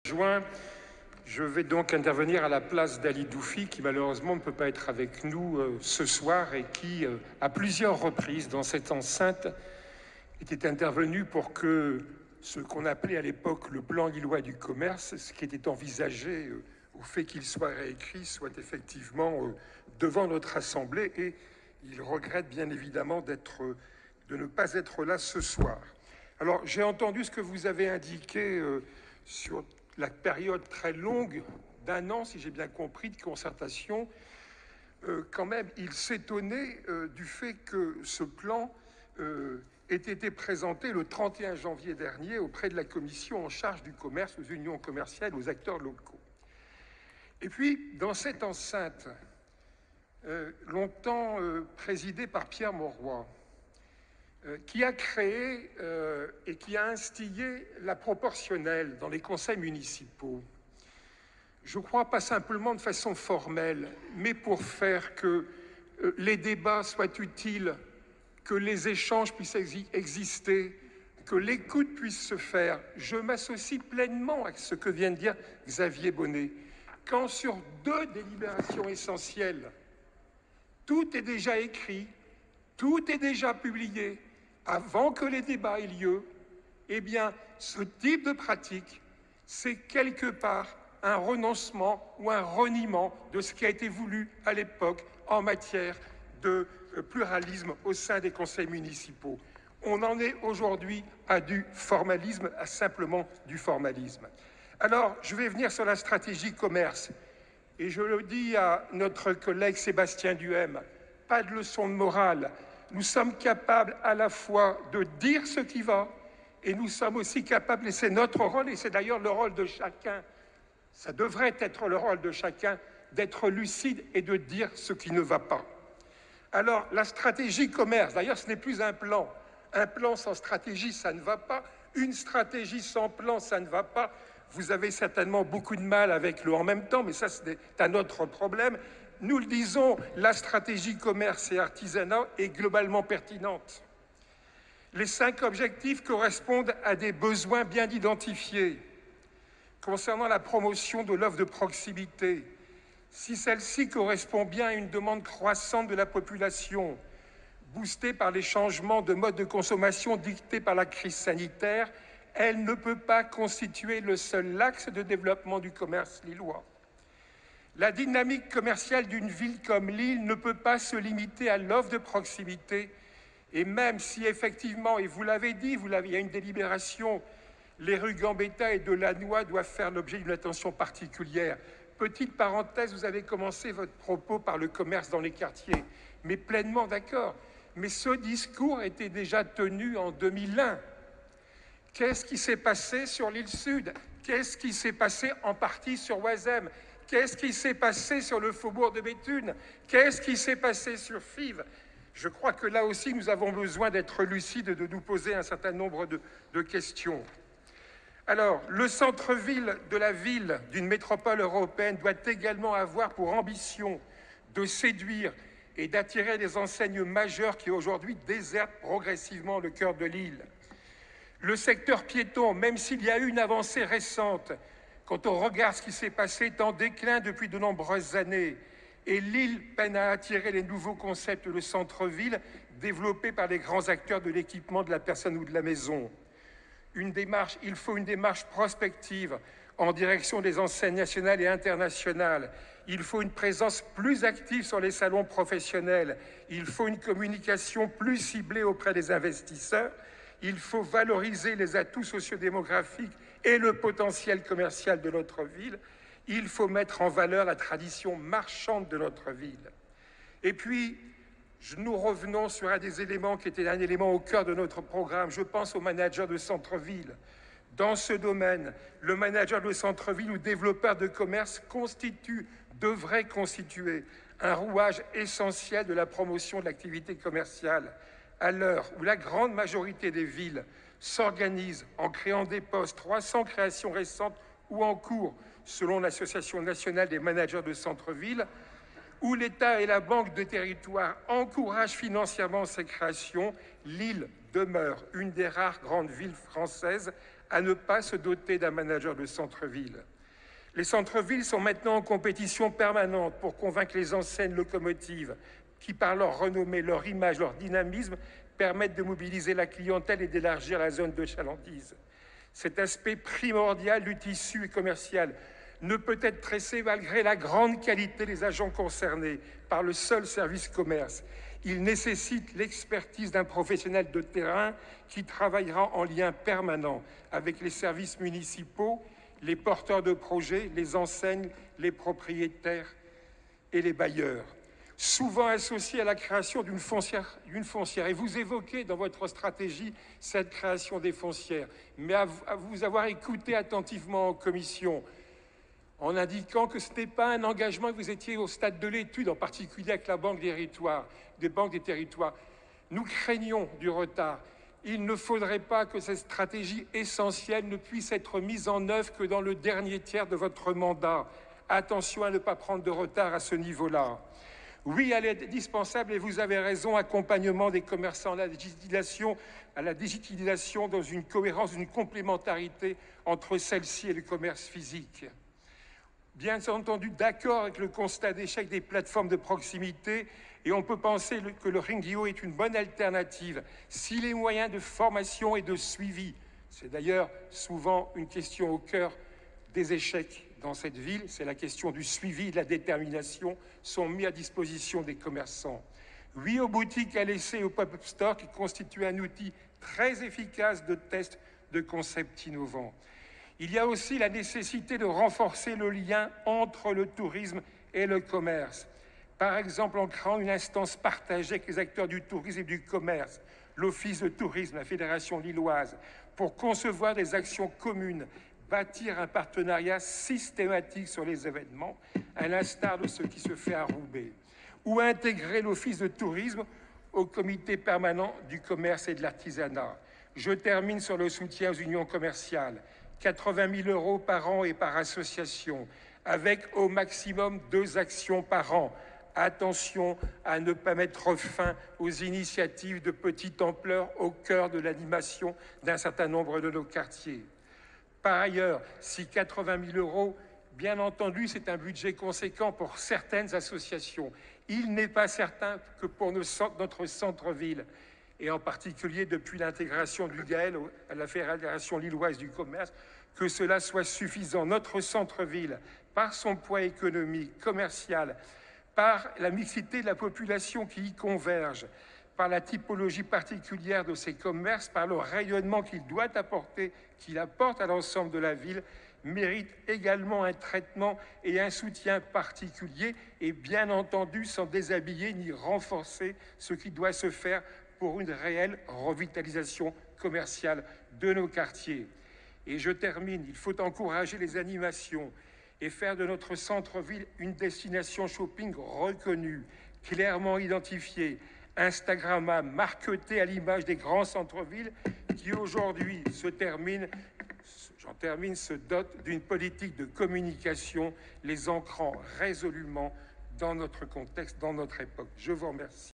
juin, je vais donc intervenir à la place d'Ali Doufi, qui malheureusement ne peut pas être avec nous ce soir et qui, à plusieurs reprises dans cette enceinte, était intervenu pour que ce qu'on appelait à l'époque le plan lillois du commerce, ce qui était envisagé au fait qu'il soit réécrit, soit effectivement devant notre Assemblée, et il regrette bien évidemment de ne pas être là ce soir. Alors, j'ai entendu ce que vous avez indiqué sur la période très longue d'1 an, si j'ai bien compris, de concertation. Quand même, il s'étonnait du fait que ce plan ait été présenté le 31 janvier dernier auprès de la commission en charge du commerce, aux unions commerciales, aux acteurs locaux. Et puis, dans cette enceinte, longtemps présidée par Pierre Mauroy, qui a créé et qui a instillé la proportionnelle dans les conseils municipaux. Je crois pas simplement de façon formelle, mais pour faire que les débats soient utiles, que les échanges puissent exister, que l'écoute puisse se faire. Je m'associe pleinement à ce que vient de dire Xavier Bonnet. Quand sur 2 délibérations essentielles, tout est déjà écrit, tout est déjà publié, avant que les débats aient lieu, eh bien, ce type de pratique, c'est quelque part un renoncement ou un reniement de ce qui a été voulu à l'époque en matière de pluralisme au sein des conseils municipaux. On en est aujourd'hui à du formalisme, à simplement du formalisme. Alors, je vais venir sur la stratégie commerce. Et je le dis à notre collègue Sébastien Duhem, pas de leçon de morale. Nous sommes capables à la fois de dire ce qui va, et nous sommes aussi capables, et c'est notre rôle, et c'est d'ailleurs le rôle de chacun, ça devrait être le rôle de chacun, d'être lucide et de dire ce qui ne va pas. Alors, la stratégie commerce, d'ailleurs ce n'est plus un plan sans stratégie, ça ne va pas, une stratégie sans plan, ça ne va pas. Vous avez certainement beaucoup de mal avec le « en même temps », mais ça c'est un autre problème. Nous le disons, la stratégie commerce et artisanat est globalement pertinente. Les 5 objectifs correspondent à des besoins bien identifiés. Concernant la promotion de l'offre de proximité, si celle-ci correspond bien à une demande croissante de la population, boostée par les changements de mode de consommation dictés par la crise sanitaire, elle ne peut pas constituer le seul axe de développement du commerce lillois. La dynamique commerciale d'une ville comme Lille ne peut pas se limiter à l'offre de proximité, et même si effectivement, et vous l'avez dit, il y a une délibération, les rues Gambetta et de Lannoy doivent faire l'objet d'une attention particulière. Petite parenthèse, vous avez commencé votre propos par le commerce dans les quartiers, mais pleinement d'accord. Mais ce discours était déjà tenu en 2001. Qu'est-ce qui s'est passé sur l'île Sud? Qu'est-ce qui s'est passé en partie sur Oisem? Qu'est-ce qui s'est passé sur le faubourg de Béthune? Qu'est-ce qui s'est passé sur Fives? Je crois que là aussi, nous avons besoin d'être lucides et de nous poser un certain nombre de questions. Alors, le centre-ville de la ville d'une métropole européenne doit également avoir pour ambition de séduire et d'attirer des enseignes majeures qui aujourd'hui désertent progressivement le cœur de l'île. Le secteur piéton, même s'il y a eu une avancée récente, quand on regarde ce qui s'est passé, est en déclin depuis de nombreuses années. Et l'île peine à attirer les nouveaux concepts de centre-ville développés par les grands acteurs de l'équipement de la personne ou de la maison. Il faut une démarche prospective en direction des enseignes nationales et internationales. Il faut une présence plus active sur les salons professionnels. Il faut une communication plus ciblée auprès des investisseurs. Il faut valoriser les atouts sociodémographiques et le potentiel commercial de notre ville. Il faut mettre en valeur la tradition marchande de notre ville. Et puis, nous revenons sur un des éléments qui était un élément au cœur de notre programme. Je pense au manager de centre-ville. Dans ce domaine, le manager de centre-ville ou développeur de commerce devrait constituer un rouage essentiel de la promotion de l'activité commerciale. À l'heure où la grande majorité des villes s'organisent en créant des postes, 300 créations récentes ou en cours, selon l'Association nationale des managers de centre-ville, où l'État et la Banque de territoire encouragent financièrement ces créations, Lille demeure une des rares grandes villes françaises à ne pas se doter d'un manager de centre-ville. Les centres-villes sont maintenant en compétition permanente pour convaincre les enseignes locomotives qui, par leur renommée, leur image, leur dynamisme, permettent de mobiliser la clientèle et d'élargir la zone de chalandise. Cet aspect primordial du tissu commercial ne peut être tressé malgré la grande qualité des agents concernés par le seul service commerce. Il nécessite l'expertise d'un professionnel de terrain qui travaillera en lien permanent avec les services municipaux, les porteurs de projets, les enseignes, les propriétaires et les bailleurs, souvent associés à la création d'une foncière. Et vous évoquez dans votre stratégie cette création des foncières, mais à vous avoir écouté attentivement en commission, en indiquant que ce n'était pas un engagement, que vous étiez au stade de l'étude, en particulier avec la Banque des banques des territoires. Nous craignons du retard. Il ne faudrait pas que cette stratégie essentielle ne puisse être mise en œuvre que dans le dernier tiers de votre mandat. Attention à ne pas prendre de retard à ce niveau-là. Oui, elle est indispensable, et vous avez raison, accompagnement des commerçants à la digitalisation dans une cohérence, une complémentarité entre celle-ci et le commerce physique. Bien entendu, d'accord avec le constat d'échec des plateformes de proximité, et on peut penser que le Ring.io est une bonne alternative si les moyens de formation et de suivi, c'est d'ailleurs souvent une question au cœur des échecs dans cette ville, c'est la question du suivi et de la détermination, sont mis à disposition des commerçants. Oui aux boutiques à laisser au pop-up store qui constituent un outil très efficace de test de concepts innovants. Il y a aussi la nécessité de renforcer le lien entre le tourisme et le commerce. Par exemple, en créant une instance partagée avec les acteurs du tourisme et du commerce, l'Office de tourisme, la Fédération lilloise, pour concevoir des actions communes, bâtir un partenariat systématique sur les événements, à l'instar de ce qui se fait à Roubaix, ou intégrer l'Office de tourisme au comité permanent du commerce et de l'artisanat. Je termine sur le soutien aux unions commerciales. 80 000 € par an et par association, avec au maximum 2 actions par an. Attention à ne pas mettre fin aux initiatives de petite ampleur au cœur de l'animation d'un certain nombre de nos quartiers. Par ailleurs, si 80 000 €, bien entendu, c'est un budget conséquent pour certaines associations, il n'est pas certain que pour notre centre-ville, et en particulier depuis l'intégration du GAEL à la Fédération lilloise du commerce, que cela soit suffisant. Notre centre-ville, par son poids économique, commercial, par la mixité de la population qui y converge, par la typologie particulière de ces commerces, par le rayonnement qu'il doit apporter, qu'il apporte à l'ensemble de la ville, mérite également un traitement et un soutien particulier, et bien entendu sans déshabiller ni renforcer ce qui doit se faire pour une réelle revitalisation commerciale de nos quartiers. Et je termine, il faut encourager les animations et faire de notre centre-ville une destination shopping reconnue, clairement identifiée, instagrammable, marketée à l'image des grands centres-villes qui aujourd'hui se dotent d'une politique de communication les ancrant résolument dans notre contexte, dans notre époque. Je vous remercie.